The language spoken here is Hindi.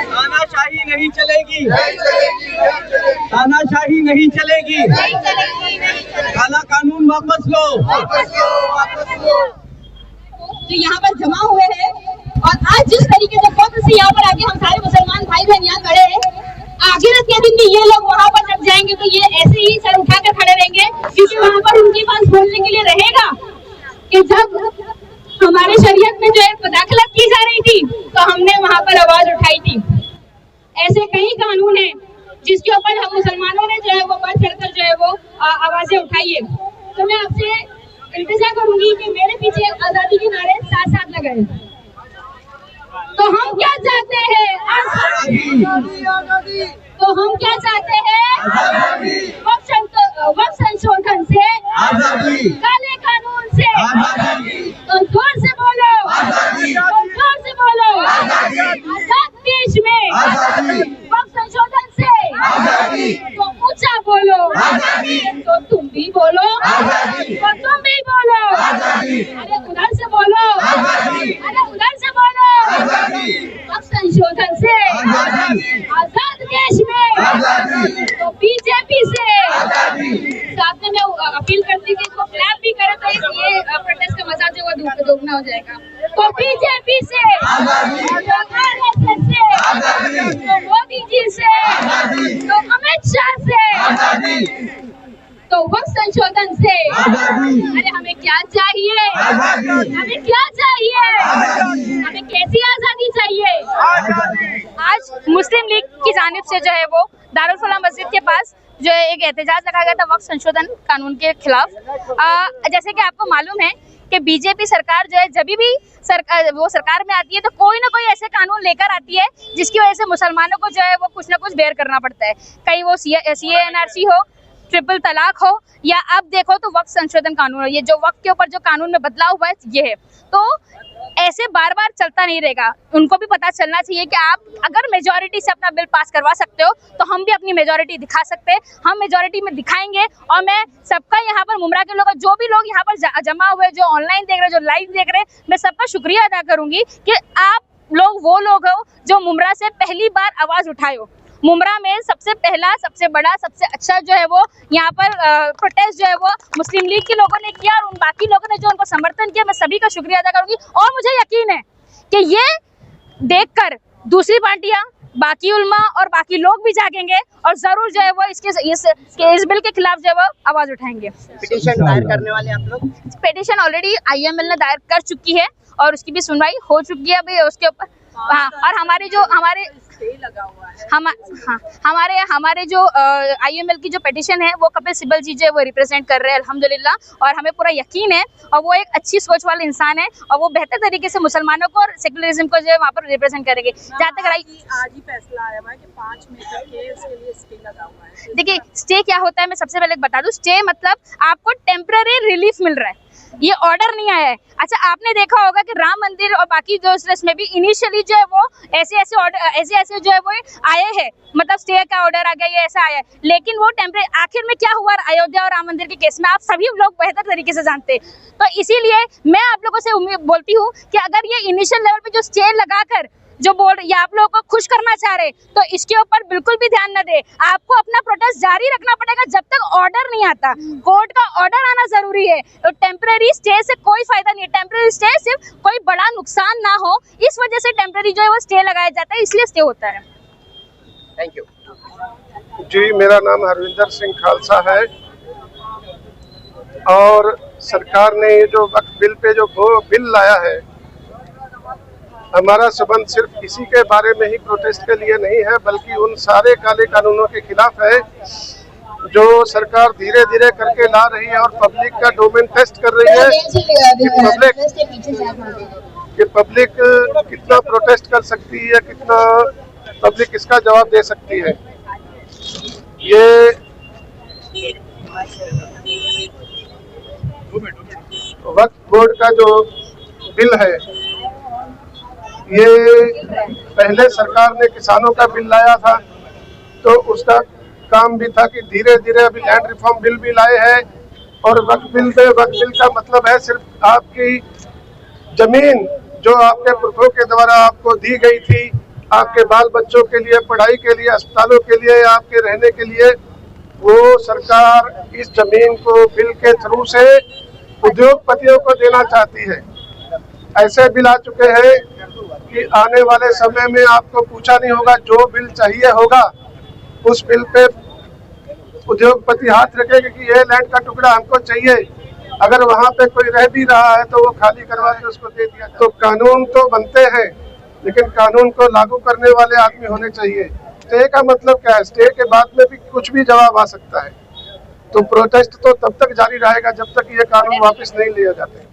तानाशाही नहीं चलेगी, तानाशाही नहीं चलेगी। काला कानून वापस लो। जो यहाँ पर जमा हुए हैं और आज जिस तरीके से फख्र से यहाँ पर आके हम सारे मुसलमान भाई बहन यहाँ खड़े हैं, आखिरत के दिन में ये लोग वहाँ पर जब जाएंगे तो ये ऐसे ही सर उठाकर खड़े रहेंगे, क्योंकि वहाँ पर उनके पास बोलने के लिए रहेगा कि जब हमारे शरीयत में जो है मुदाखलत की जा रही थी तो हमने वहाँ पर आवाज उठाई थी। ऐसे कई कानून हैं जिसके ऊपर हम मुसलमानों ने जो है वो बढ़ चढ़कर जो है वो आवाजें उठाई है। तो मैं आपसे इंतजार करूंगी कि मेरे पीछे आजादी के नारे साथ साथ लगाए। तो हम क्या चाहते हैं? तो हम क्या चाहते हैं? वक्त संशोधन से, काले कानून से। तो जोर से बोलो, तो जोर से बोलो। आजाद देश में वक्त संशोधन से, तो ऊंचा बोलो। तो तुम भी बोलो, तो तुम भी बोलो। अरे उधर से बोलो, अरे उधर से बोलो। वक्त संशोधन से, आजाद देश में, तो बीजेपी से। साथ में मैं अपील करती थी इसको क्लैप भी करे तो ये प्रोटेस्ट का मजा जो वो दोगुना हो जाएगा। तो बीजेपी से, आरएसएस से, तो मोदी जी से, तो अमित शाह से, तो वक्त संशोधन से। अरे हमें क्या चाहिए? हमें क्या चाहिए? हमें कैसी आजादी चाहिए? आज मुस्लिम लीग की जानिब से जो है वो दारुल फलाह मस्जिद के पास जो है एक एहतजाज लगाया गया था वक्त संशोधन कानून के खिलाफ। जैसे कि आपको मालूम है कि बीजेपी सरकार जो है जब भी सरकार में आती है तो कोई ना कोई ऐसे कानून लेकर आती है जिसकी वजह से मुसलमानों को जो है वो कुछ ना कुछ बेयर करना पड़ता है। कहीं वो CANRC हो, ट्रिपल तलाक हो, या अब देखो तो वक्त संशोधन कानून हो। ये जो वक्त के ऊपर जो कानून में बदलाव हुआ है ये है। तो ऐसे बार बार चलता नहीं रहेगा। उनको भी पता चलना चाहिए कि आप अगर मेजॉरिटी से अपना बिल पास करवा सकते हो तो हम भी अपनी मेजॉरिटी दिखा सकते हैं। हम मेजॉरिटी में दिखाएंगे। और मैं सबका यहाँ पर मुमरा के लोग, जो भी लोग यहाँ पर जमा हुए, जो ऑनलाइन देख रहे, जो लाइव देख रहे, मैं सबका शुक्रिया अदा करूंगी कि आप लोग वो लोग हो जो मुमरा से पहली बार आवाज उठाए हो। मुमरा में सबसे पहला, सबसे बड़ा, सबसे अच्छा जो है वो यहाँ पर प्रोटेस्ट जो है वो मुस्लिम लीग के लोगों ने किया और उन बाकी लोगों ने जो उनको समर्थन किया, मैं सभी का शुक्रिया अदा करूंगी। और मुझे यकीन है कि ये देखकर दूसरी पार्टियां, बाकी उल्मा और बाकी लोग भी जागेंगे और जरूर जो है वो इस बिल के खिलाफ जो है वो आवाज उठाएंगे। पिटीशन दायर करने वाले आप लोग? पिटीशन ऑलरेडी IML ने दायर कर चुकी है और उसकी भी सुनवाई हो चुकी है अभी उसके ऊपर। हाँ, और हमारे जो IML की जो पिटीशन है वो कपिल सिब्बल जी जो है वो रिप्रेजेंट कर रहे हैं अल्हम्दुलिल्लाह। और हमें पूरा यकीन है और वो एक अच्छी सोच वाले इंसान है और वो बेहतर तरीके से मुसलमानों को और सेकुलरिज्म को जो है वहाँ पर रिप्रेजेंट करेंगे। जहाँ तक आज ही फैसला आया हुआ है कि 5 मई तक के उसके लिए स्टे लगा हुआ है। देखिए स्टे क्या होता है मैं सबसे पहले बता दूं। स्टे मतलब आपको टेम्पररी रिलीफ मिल रहा है, ये ऑर्डर नहीं आया है। अच्छा, आपने देखा होगा कि राम मंदिर और बाकी जो में भी इनिशियली जो है वो ऐसे जो है वो आए हैं, मतलब स्टे का ऑर्डर आ गया, ये ऐसा आया है। लेकिन वो टेम्परेरी आखिर में क्या हुआ अयोध्या और राम मंदिर के केस में आप सभी लोग बेहतर तरीके से जानते हैं। तो इसीलिए मैं आप लोगों से बोलती हूँ कि अगर ये इनिशियल लेवल पे जो स्टे लगाकर जो बोल रहे, आप लोगों को खुश करना चाह रहे, तो इसके ऊपर बिल्कुल भी ध्यान न दे। आपको अपना प्रोटेस्ट जारी रखना पड़ेगा जब तक ऑर्डर नहीं आता। कोर्ट का ऑर्डर आना जरूरी है। तो टेम्परेरी स्टे से कोई फायदा नहीं है। टेम्परेरी स्टे सिर्फ कोई बड़ा नुकसान ना हो इस वजह से टेम्परेरी जो है वो स्टे लगाया जाता है, इसलिए स्टे होता है। थैंक यू जी। मेरा नाम हरविंदर सिंह खालसा है और सरकार ने ये जो वक्फ बिल पे जो बिल लाया है, हमारा संबंध सिर्फ इसी के बारे में ही प्रोटेस्ट के लिए नहीं है, बल्कि उन सारे काले कानूनों के खिलाफ है जो सरकार धीरे धीरे करके ला रही है और पब्लिक का डोमेन टेस्ट कर रही है कि पब्लिक कितना प्रोटेस्ट कर सकती है, कितना पब्लिक इसका जवाब दे सकती है। ये वक्फ बोर्ड का जो बिल है, ये पहले सरकार ने किसानों का बिल लाया था तो उसका काम भी था कि धीरे धीरे अभी लैंड रिफॉर्म बिल भी लाए हैं। और वक्फ बिल का मतलब है सिर्फ आपकी जमीन जो आपके पुरखों के द्वारा आपको दी गई थी, आपके बाल बच्चों के लिए, पढ़ाई के लिए, अस्पतालों के लिए, आपके रहने के लिए, वो सरकार इस जमीन को बिल के थ्रू से उद्योगपतियों को देना चाहती है। ऐसे बिल आ चुके हैं कि आने वाले समय में आपको पूछा नहीं होगा, जो बिल चाहिए होगा उस बिल पे उद्योगपति हाथ रखेगा कि ये लैंड का टुकड़ा हमको चाहिए। अगर वहाँ पे कोई रह भी रहा है तो वो खाली करवा के उसको दे दिया। तो कानून तो बनते हैं, लेकिन कानून को लागू करने वाले आदमी होने चाहिए। स्टे का मतलब क्या है? स्टे के बाद में भी कुछ भी जवाब आ सकता है। तो प्रोटेस्ट तो तब तक जारी रहेगा जब तक ये कानून वापस नहीं लिया जाता।